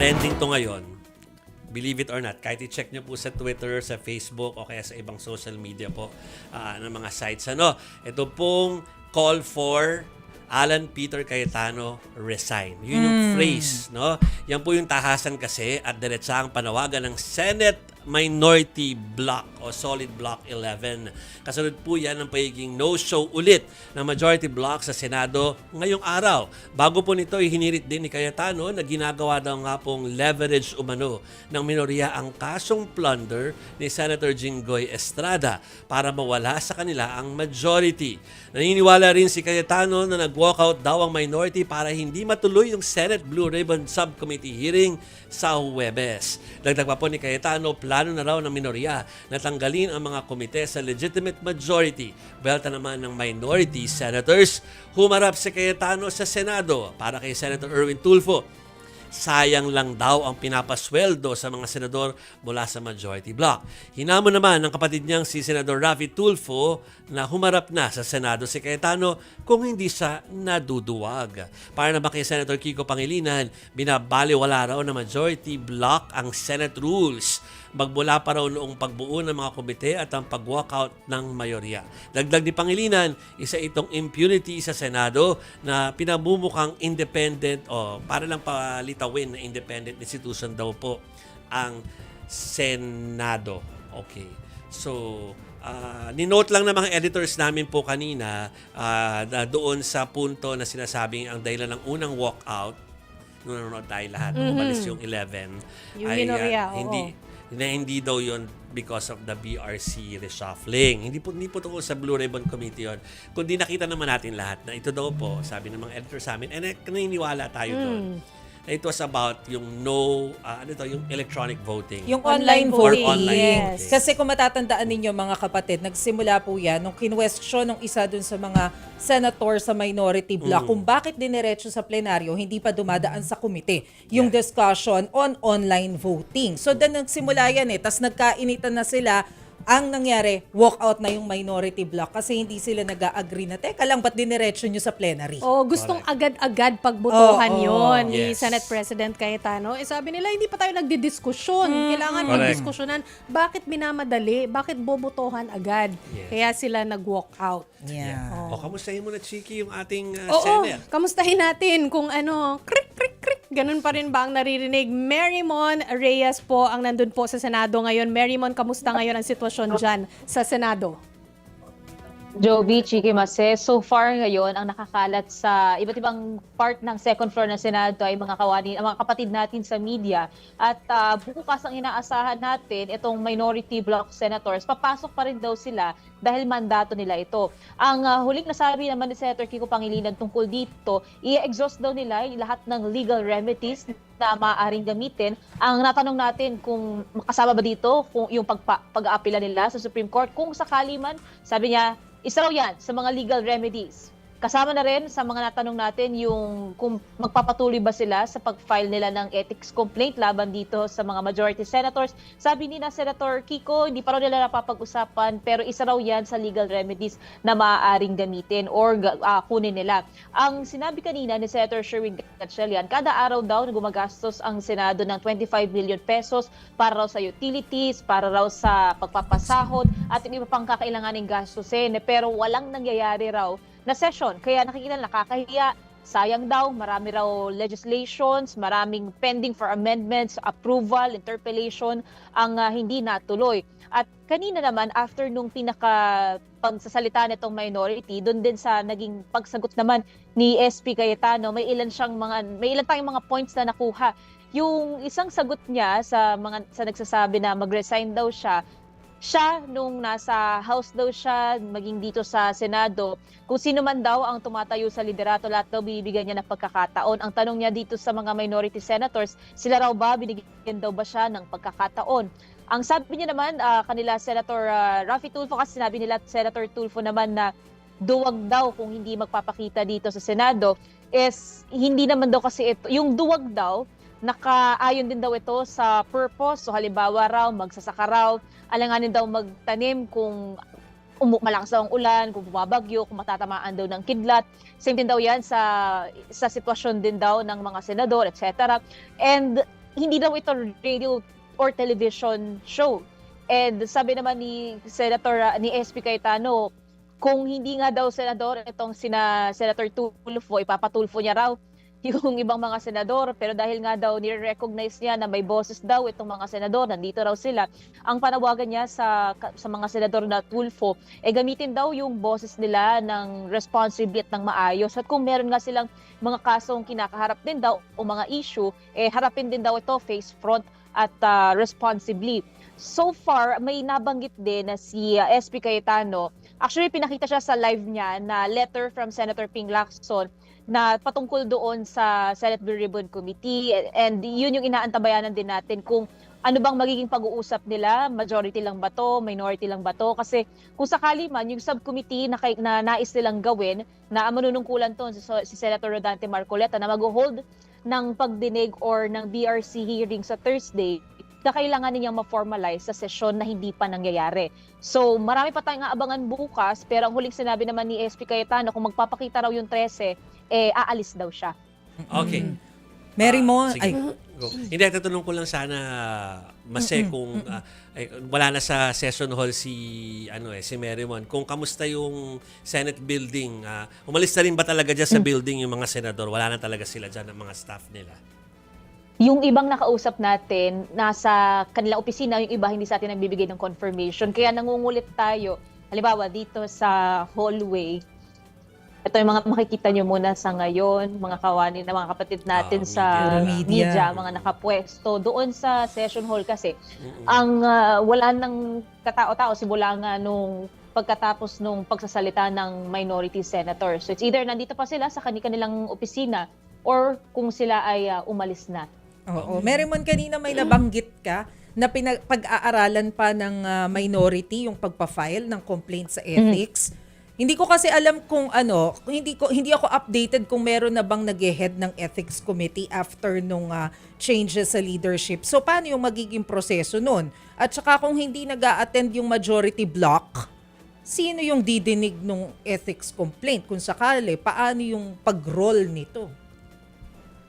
trending to ngayon, believe it or not, kahit i-check nyo po sa Twitter, sa Facebook, o kaya sa ibang social media po ng mga sites. Ito pong call for Alan Peter Cayetano resign. Yun yung phrase, no? Yan po yung tahasan kasi at diretsahang panawagan ng Senate Minority Bloc o Solid Bloc 11. Kasunod po yan ng pagiging no-show ulit ng Majority Bloc sa Senado ngayong araw. Bago po nito, ihinirit din ni Cayetano na ginagawa daw nga pong leverage umano ng minorya ang kasong plunder ni Senator Jinggoy Estrada para mawala sa kanila ang majority. Naniniwala rin si Cayetano na nag-walkout daw ang minority para hindi matuloy yung Senate Blue Ribbon Subcommittee hearing sa Huwebes. Dagdag pa po ni Cayetano, plano na raw ng minorya na tanggalin ang mga komite sa legitimate majority. Belta naman ng minority senators, humarap si Cayetano sa Senado para kay Senator Erwin Tulfo. Sayang lang daw ang pinapasweldo sa mga senador mula sa majority bloc. Hinamon naman ng kapatid niyang si Senador Raffy Tulfo na humarap na sa Senado si Cayetano kung hindi siya naduduwag. Para naman kay Senator Kiko Pangilinan, binabaliwala raw ng majority bloc ang Senate rules. Magmula pa raw noong pagbuo ng mga komite at ang pag-walkout ng mayorya. Dagdag ni Pangilinan, isa itong impunity sa Senado na pinamumukhang independent o para lang palitawin na independent institution daw po ang Senado. Okay. So, ninote lang ng mga editors namin po kanina doon sa punto na sinasabing ang dahilan ng unang walkout, nung nanonood tayo lahat, umalis yung 11, yung ay minorya, hindi daw yon because of the BRC reshuffling. Hindi po tungkol sa Blue Ribbon Committee yon. Kundi nakita naman natin lahat na ito daw po, sabi ng mga editors sa amin, and naniniwala tayo doon. It was about yung yung electronic voting. Yung online voting. Or online Yes. voting. Kasi kung matatandaan ninyo mga kapatid, nagsimula po yan nung kinwestiyon ng isa dun sa mga senator sa minority bloc kung bakit diniretso sa plenaryo, hindi pa dumadaan sa komite yung discussion on online voting. So then nagsimula yan tas nagkainitan na sila. Ang nangyari, walk out na yung minority bloc kasi hindi sila nag-agree na, teka lang, ba't diniretso nyo sa plenary? Gustong agad-agad pagbotohan yon ni Yes. Senate President Cayetano. Sabi nila, hindi pa tayo nagdidiskusyon. Kailangan Correct. magdiskusyonan. Bakit minamadali? Bakit bobotohan agad? Yes. Kaya sila nag-walk out. Yeah. O, kamustahin mo na, Chiki, yung ating Oo, Senate? kamustahin natin kung krik, krik, krik. Ganun pa rin ba ang naririnig? Marymon Reyes po ang nandun po sa Senado ngayon. Marymon, kamusta ngayon ang sitwasyon dyan sa Senado? Joby, Chiki Mase, so far ngayon, ang nakakalat sa iba't ibang part ng second floor ng Senado ay mga mga kapatid natin sa media. At bukas ang inaasahan natin, itong minority bloc senators, papasok pa rin daw sila dahil mandato nila ito. Ang huling nasabi naman ni Senator Kiko Pangilinan tungkol dito, i-exhaust daw nila lahat ng legal remedies na maaaring gamitin. Ang natanong natin kung makasama ba dito kung yung pag-aapila nila sa Supreme Court, kung sakali man, sabi niya, isa raw yan sa mga legal remedies. Kasama na rin sa mga natanong natin yung kung magpapatuloy ba sila sa pag-file nila ng ethics complaint laban dito sa mga majority senators. Sabi ni na Senator Kiko, hindi pa raw nila napapag-usapan pero isa raw yan sa legal remedies na maaaring gamitin or kunin nila. Ang sinabi kanina ni Senator Sherwin Gatchalian, kada araw daw na gumagastos ang Senado ng 25 million pesos para raw sa utilities, para raw sa pagpapasahod at yung iba pang kakailanganing gastusin. Pero walang nangyayari raw na session. Kaya nakikita nakakahiya, sayang daw, marami raw legislations, maraming pending for amendments, approval, interpellation ang hindi natuloy. At kanina naman, after nung pagsasalita nitong minority, doon din sa naging pagsagot naman ni SP Cayetano, may ilan tayong mga points na nakuha. Yung isang sagot niya sa nagsasabi na mag-resign daw siya nung nasa House daw siya, maging dito sa Senado, kung sino man daw ang tumatayo sa liderato, lahat daw bibigyan niya ng pagkakataon. Ang tanong niya dito sa mga minority senators, sila raw ba, binigyan daw ba siya ng pagkakataon? Ang sabi niya naman, kanila Senator Raffy Tulfo, kasi sinabi nila Senator Tulfo naman na duwag daw kung hindi magpapakita dito sa Senado, is hindi naman daw kasi ito, yung duwag daw, nakaayon din daw ito sa purpose. So halimbawa raw, magsasaka raw, alanganin daw magtanim kung malakas daw ang ulan, kung bumabagyo, kung matatamaan daw ng kidlat. Same din daw yan sa sitwasyon din daw ng mga senador, etc. And hindi daw ito radio or television show. And sabi naman ni ni SP Cayetano, kung hindi nga daw senador itong Senator Tulfo, ipapatulfo niya raw yung ibang mga senador, pero dahil nga daw nire-recognize niya na may boses daw itong mga senador, nandito raw sila, ang panawagan niya sa mga senador na Tulfo, gamitin daw yung boses nila ng responsibly at ng maayos. At kung meron nga silang mga kasong kinakaharap din daw o mga issue, harapin din daw ito face front at responsibly. So far, may nabanggit din na si SP Cayetano. Actually, pinakita siya sa live niya na letter from Senator Ping Lacson na patungkol doon sa Senate Blue Ribbon Committee, and yun yung inaantabayanan din natin kung ano bang magiging pag-uusap nila, majority lang ba to, minority lang ba to, kasi kung sakali man yung subcommittee na nais nilang gawin na manunungkulan to si Senator Rodante Marcoleta na mag-hold ng pagdinig or ng BRC hearing sa Thursday, na kailangan ninyang ma-formalize sa sesyon na hindi pa nangyayari. So marami pa tayong aabangan bukas, pero ang huling sinabi naman ni SP Cayetano, kung magpapakita raw yung 13, aalis daw siya. Okay. Mary Mon, Sige, go. Hindi, tatanong ko lang sana, Mase, kung wala na sa session hall si Mary Mon, kung kamusta yung Senate building, umalis na rin ba talaga dyan sa building yung mga senador? Wala na talaga sila dyan, ang mga staff nila? Yung ibang nakausap natin, nasa kanilang opisina, yung iba hindi sa atin nagbibigay ng confirmation. Kaya nangungulit tayo, halimbawa dito sa hallway, ito yung mga makikita nyo muna sa ngayon, mga kawani na mga kapatid natin sa media, mga nakapwesto. Doon sa session hall kasi, ang wala nang katao-tao, simula nga nung pagkatapos nung pagsasalita ng minority senator. So it's either nandito pa sila sa kanilang opisina or kung sila ay umalis na. Oo. Mary Mon, kanina may nabanggit ka na pag-aaralan pa ng minority yung pagpa-file ng complaint sa ethics. Hindi ko kasi alam kung hindi ako updated kung meron na bang nag-head ng ethics committee after nung changes sa leadership. So paano yung magiging proseso nun? At saka kung hindi nag-a-attend yung majority block, sino yung didinig ng ethics complaint? Kung sakali, paano yung pag-roll nito?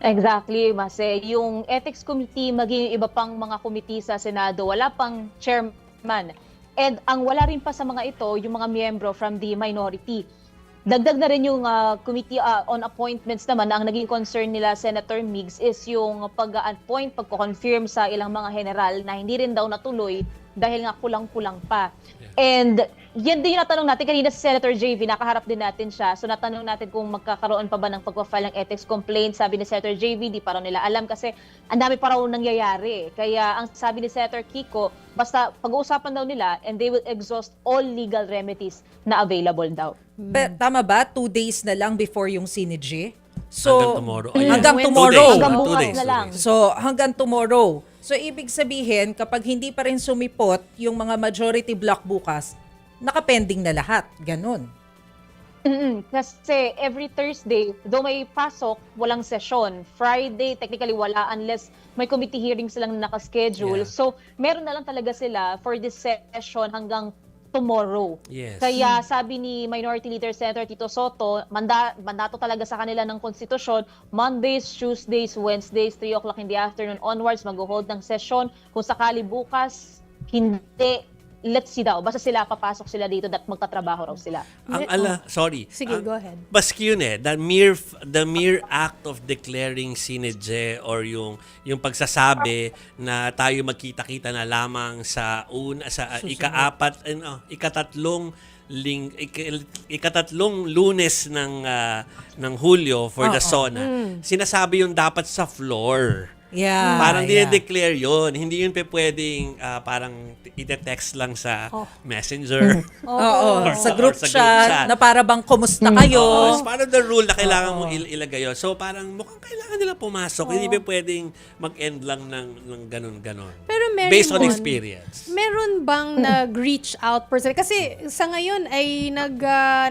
Exactly, Mase. Yung ethics committee, maging iba pang mga committee sa Senado, wala pang chairman. And ang wala rin pa sa mga ito, yung mga miyembro from the minority. Dagdag na rin yung committee on appointments naman, na ang naging concern nila Senator Migs is yung pag-appoint, pagko-confirm sa ilang mga general na hindi rin daw natuloy dahil nga kulang-kulang pa. And yan din yung natanong natin kanina si Senator JV, nakaharap din natin siya. So natanong natin kung magkakaroon pa ba ng pagpa-file ng ethics complaint. Sabi ni Senator JV, di pa raw nila alam kasi ang dami pa raw nangyayari. Kaya ang sabi ni Senator Kiko, basta pag-uusapan daw nila and they will exhaust all legal remedies na available daw. Tama ba? 2 days na lang before yung CINIG? Hanggang tomorrow. Hanggang 2 tomorrow. days. Hanggang 2 bukas days. na lang. So, hanggang tomorrow. So, ibig sabihin, kapag hindi pa rin sumipot yung mga majority block bukas, nakapending na lahat. Ganon. Kasi every Thursday, though may pasok, walang session. Friday, technically wala unless may committee hearing silang nakaschedule. Yeah. So, meron na lang talaga sila for this session hanggang tomorrow. Yes. Kaya sabi ni Minority Leader Senator Tito Soto, mandato talaga sa kanila ng konstitusyon, Mondays, Tuesdays, Wednesdays, 3 o'clock in the afternoon onwards, mag-hold ng session. Kung sakali bukas, hindi, let's see daw. Basta sila, papasok sila dito at magtatrabaho raw sila. Sige, go ahead. Baski yun the mere act of declaring sinedje or yung pagsasabi na tayo magkita-kita na lamang sa ikatatlong Lunes ng Hulyo for the SONA. Sinasabi yung dapat sa floor. Yeah. Parang dinedeclare yun. Hindi yun pwedeng parang ite-text lang sa messenger. Oo. Or Sa group sa chat, na para bang kumusta kayo? It's part of the rule na kailangan mong ilagay yun. So parang mukhang kailangan nila pumasok. Hindi pwedeng mag-end lang ng ganun-ganon. Pero Mary Based on Mon, experience. meron bang nag-reach out person? Kasi sa ngayon ay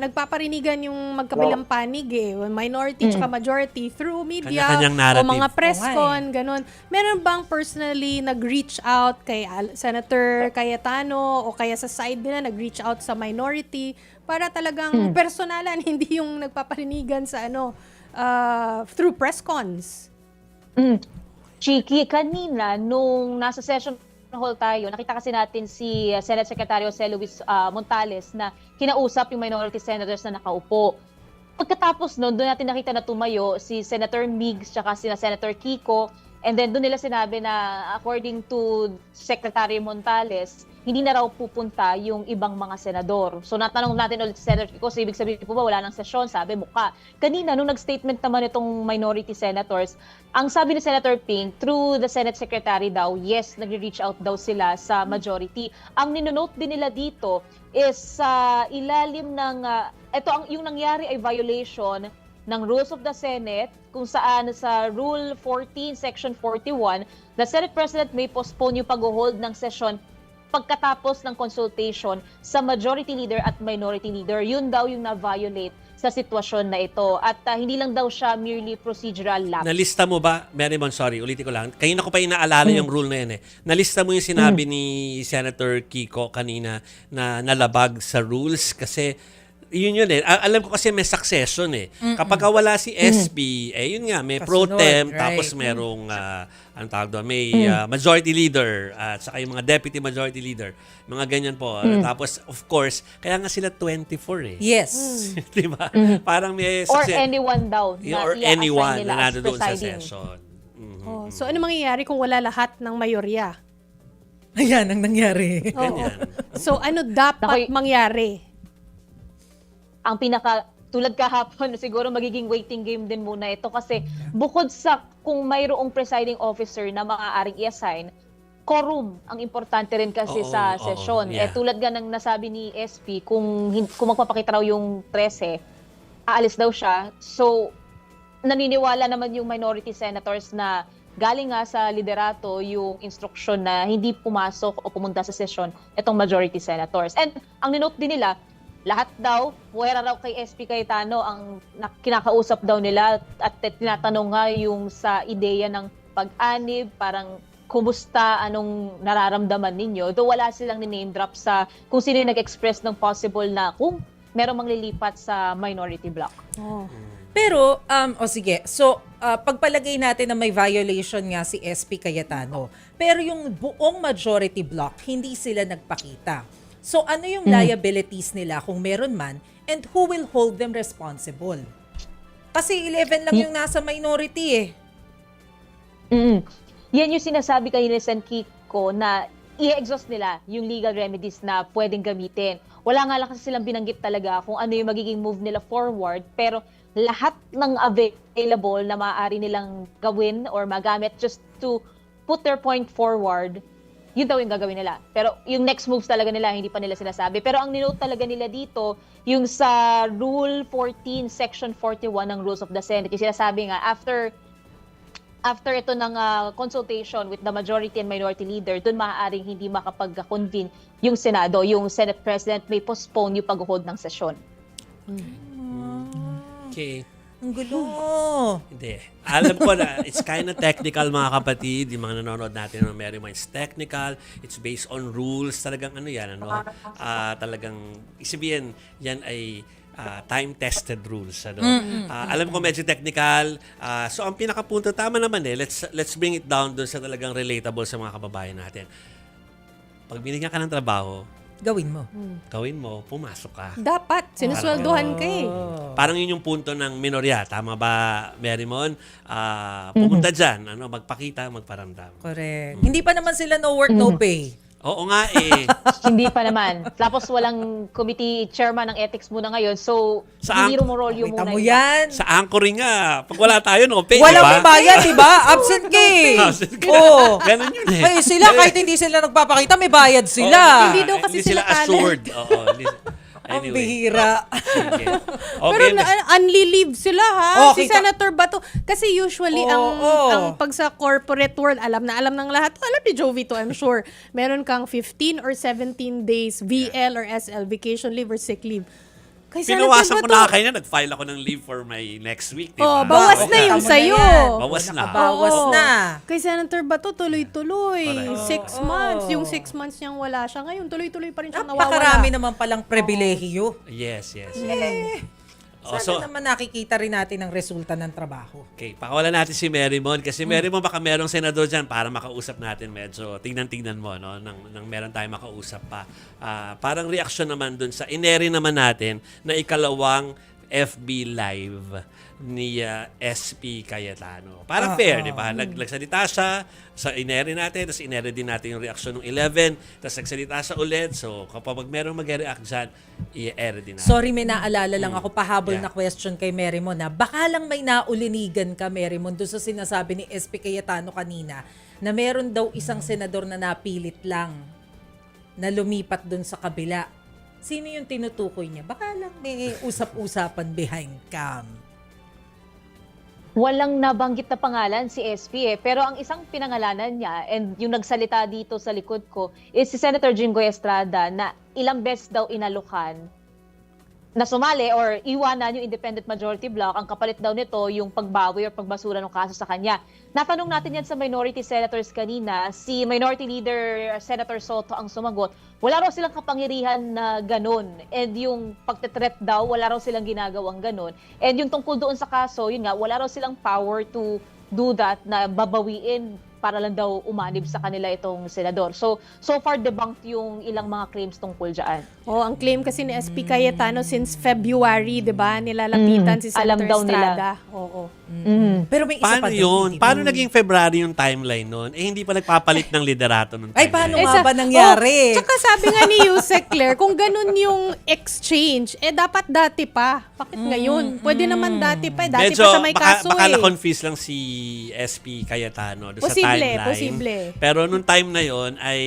nagpaparinigan yung magkabilang panig minority tsaka majority through media Kanya-kanyang o narrative. mga press con, ganun. Meron bang personally nag-reach out kay Senator Cayetano o kaya sa side nila nag-reach out sa minority para talagang personalan, hindi yung nagpaparinigan sa through press cons? Chiki, kanina nung nasa session hall tayo, nakita kasi natin si Senate Secretary Jose Luis Montales na kinausap yung minority senators na nakaupo. Pagkatapos nun, doon natin nakita na tumayo si Senator Migs tsaka si Senator Kiko. And then doon nila sinabi na according to Secretary Montales, hindi na raw pupunta yung ibang mga senador. So natanong natin ulit si Senator Kiko, so ibig sabihin po ba wala ng sesyon? Sabi mukha. Kanina, nung nag-statement naman itong minority senators, ang sabi ni Senator Ping, through the Senate Secretary daw, yes, nag-reach out daw sila sa majority. Ang ninonote din nila dito is sa ilalim ng, yung nangyari ay violation ng Rules of the Senate, kung saan sa Rule 14, Section 41, the Senate President may postpone yung pag-hold ng session pagkatapos ng consultation sa majority leader at minority leader. Yun daw yung na-violate sa sitwasyon na ito. At hindi lang daw siya merely procedural lapse. Nalista mo ba, Marymon, sorry, ulitin ko lang. Kanina ko pa inaalala yung rule na yun eh. Nalista mo yung sinabi ni Senator Kiko kanina na nalabag sa rules kasi yun eh. Alam ko kasi may succession eh. Kapag wala si SB, yun nga, may pro Kasunod, tem, right. tapos merong, anong tawag doon, may majority leader, at saka yung mga deputy majority leader. Mga ganyan po. Tapos, of course, kaya nga sila 24 eh. Yes. Di ba? Parang may Or success. anyone daw Or i-assign anyone nila na as nandun sa presiding. session. Oh, so ano mangyayari kung wala lahat ng mayorya? Ayan ang nangyari. Oo. So ano dapat Nakoy- mangyari? Ang tulad kahapon, siguro magiging waiting game din muna ito kasi bukod sa kung mayroong presiding officer na maaaring i-assign, quorum ang importante rin kasi Oo, sa oo, session. yeah. Tulad nga ng nasabi ni SP, kung magpapakita raw yung 13, aalis daw siya. So, naniniwala naman yung minority senators na galing nga sa liderato yung instruction na hindi pumasok o pumunta sa session itong majority senators. And ang ninote din nila, lahat daw, puwera raw kay SP Cayetano ang kinakausap daw nila at tinatanong nga yung sa ideya ng pag-anib, parang kumusta, anong nararamdaman ninyo. Though wala silang ni-name drop sa kung sino yung nag-express ng possible na kung merong manglilipat sa minority block. Oh. Pero, sige. So, pagpalagay natin na may violation nga si SP Cayetano. Pero yung buong majority block, hindi sila nagpakita. So, ano yung liabilities nila kung meron man and who will hold them responsible? Kasi 11 lang yung nasa minority eh. Yan yung sinasabi kanina ni Sen Kiko na i-exhaust nila yung legal remedies na pwedeng gamitin. Wala nga lang kasi silang binanggit talaga kung ano yung magiging move nila forward, pero lahat ng available na maaari nilang gawin or magamit just to put their point forward, yun daw yung gagawin nila. Pero yung next moves talaga nila, hindi pa nila sinasabi. Pero ang ninote talaga nila dito, yung sa Rule 14, Section 41 ng Rules of the Senate, yung sinasabi nga, after ito ng consultation with the majority and minority leader, dun maaaring hindi makapag-convene yung Senado, yung Senate President may postpone yung pag-hold ng sesyon. Okay. Ang gulo. Hindi. Alam ko na, it's kind of technical mga kapatid. Yung mga nanonood natin ng Marymon, it's technical. It's based on rules. Talagang ano yan, talagang, isabihin, yan ay time-tested rules. Alam ko medyo technical. So, ang pinakapunto, tama naman let's bring it down doon sa talagang relatable sa mga kababayan natin. Pag binigyan ka ng trabaho, Gawin mo. gawin mo, pumasok ka. Dapat, sinusweldohan ka eh. Parang yun yung punto ng minorya. Tama ba, Marymon? Pumunta dyan, magpakita, magparamdam. Correct. Hindi pa naman sila no work, no pay. Oo nga eh. Hindi pa naman. Tapos walang committee chairman ng ethics muna ngayon. So, hindi rumorolyo Kita muna. mo yan. Sa anchoring nga, pag wala tayo, no pay, Walang di ba? may bayad, di ba? Absent ka eh. Absent ka. Oo. Ganun yun eh. Ay, sila, kahit hindi sila nagpapakita, may bayad sila. Hindi daw kasi Hindi sila talent. assured. Oo. Ang Anyway. bihira. Sige. Pero unli-leave sila ha. Oh, Si kita- Senator Bato. Kasi usually ang pag sa corporate world, alam ng lahat. Alam ni Jovi to, I'm sure. Meron kang 15 or 17 days VL or SL, vacation leave or sick leave. Kay Pinawasan ko Bato, na kanya, nag-file ako ng leave for my next week, di ba? bawas na Okay. yung Tama na sa'yo. yan. Bawas na. Bawas Oo. na. Kay Senator Bato, tuloy-tuloy. Correct. 6 months. Yung 6 months niyang wala siya. Ngayon, tuloy-tuloy pa rin siya nawawala. Napakarami naman palang pribilehiyo. Yes. Sana naman nakikita rin natin ang resulta ng trabaho. Okay, pakawalan natin si Merrimon kasi Merrimon baka merong senador dyan para makausap natin medyo tingnan mo no nang meron tayong makausap pa. Parang reaksyon naman dun sa ineri naman natin na ikalawang FB Live ni SP Cayetano. Parang fair, di ba? Nagsalita siya sa ineri natin, tapos ineri din natin yung reaksyon ng 11, tapos nagsalita siya ulit. So, kapag merong mag-react dyan, i-air din natin. Sorry, may naalala lang ako pahabol Yeah. na question kay Merrimon na baka lang may naulinigan ka, Merrimon, doon sa sinasabi ni SP Cayetano kanina na meron daw isang senador na napilit lang na lumipat doon sa kabila. Sino yung tinutukoy niya? Baka lang may usap-usapan behind cam. Walang nabanggit na pangalan si SP pero ang isang pinangalanan niya and yung nagsalita dito sa likod ko is si Senator Jinggoy Estrada na ilang beses daw inalukan na sumali or iwanan yung independent majority block. Ang kapalit daw nito yung pagbawi or pagbasura ng kaso sa kanya. Natanong natin yan sa minority senators kanina. Si Minority Leader Senator Soto ang sumagot. Wala raw silang kapangyarihan na ganun. And yung pagtetret daw, wala raw silang ginagawang ganun. And yung tungkol doon sa kaso, yun nga, wala raw silang power to do that na babawiin para lang daw umanib sa kanila itong senador. So far debunked yung ilang mga claims tungkol dyan. Ang claim kasi ni SP Cayetano since February, 'di ba? Nilalapitan si Alam Senator daw nila. Estrada. Oo. Pero may isa Paano pa doon, yun? hindi ba? Paano naging February yung timeline nun? Hindi pa nagpapalit ng liderato nun. Ay, paano timeline. nga ba nangyari? Tsaka sabi nga ni Yusek Claire, kung ganun yung exchange, dapat dati pa. Bakit ngayon? Pwede naman dati pa. Dati Medyo, pa siya may kaso baka eh. na-confuse lang si SP Cayetano doon sa Posible, timeline. posible. Pero nung time na yon ay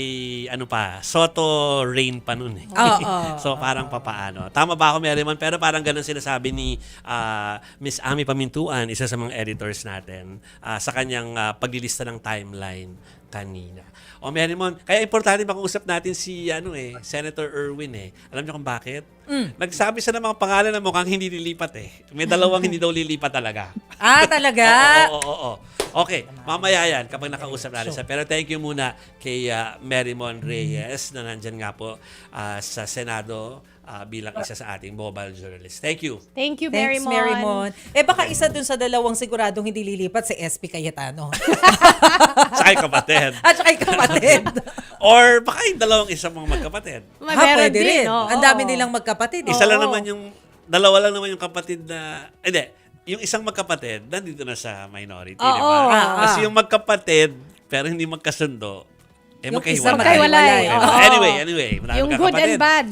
ano pa, Soto rain pa nun eh. Oo. So parang papaano. Tama ba ako, Merrimon? Pero parang ganun sinasabi ni Miss Ami Pamintuan, isa sa mga editors natin, sa kanyang paglilista ng timeline kanina. O Merrimon, kaya importante makausap natin si Senator Erwin eh. Alam niyo kung bakit? Nagsabi siya ng mga pangalan na mukhang hindi lilipat eh. May dalawang hindi daw lilipat talaga. Talaga? Oo. Okay, mamaya yan kapag nakausap natin siya. Pero thank you muna kay Merrimon Reyes na nandyan nga po sa Senado bilang isa sa ating mobile journalist. Thank you. Thank you, Thanks, Merrimon. Merrimon. Baka isa dun sa dalawang siguradong hindi lilipat si SP Cayetano. Sa kay kapatid. At saka yung kapatid. Or baka yung dalawang isa mong magkapatid. Meron Pwede din, rin. oo. Ang dami nilang magkapatid. Isa lang naman dalawa lang naman yung kapatid na, yung isang magkapatid, nandito na sa minority, di Oo. ba? Kasi yung magkapatid, pero hindi magkasundo, Yung magkahiwalay. isa magkahiwalay. Diba? Oo. Anyway, marami Yung good and magkakapatid. bad.